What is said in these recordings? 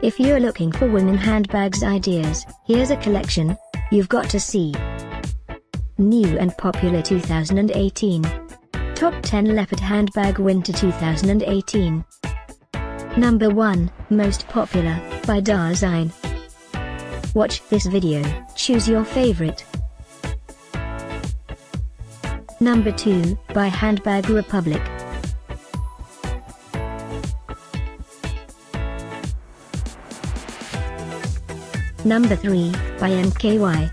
If you're looking for women handbags ideas, here's a collection you've got to see. New and popular 2018. Top 10 Leopard Handbag Winter 2018. Number 1, Most Popular, by Dasein. Watch this video, choose your favorite. Number 2, by Handbag Republic. Number 3, by MKY.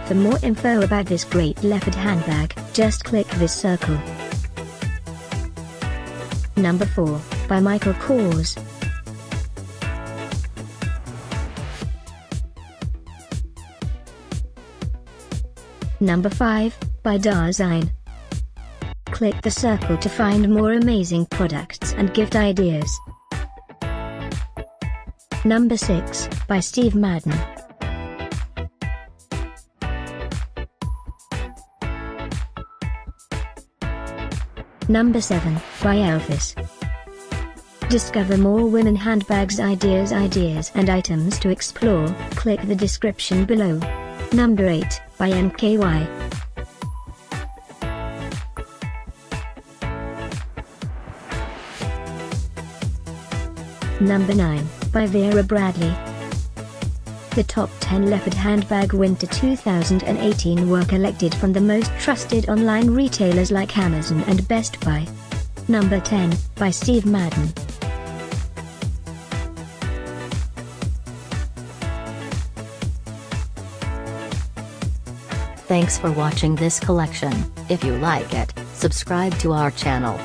For more info about this great leopard handbag, just click this circle. Number 4, by Bmicro. Number 5, by Dasein. Click the circle to find more amazing products and gift ideas. Number 6, by Madden. Number 7, by Elvis. Discover more women handbags ideas and items to explore, click the description below. Number 8, by MKY. Number 9, by Vera Bradley. The top 10 Leopard Handbag Winter 2018 were collected from the most trusted online retailers like Amazon and Best Buy. Number 10, by Madden. Thanks for watching this collection. If you like it, subscribe to our channel.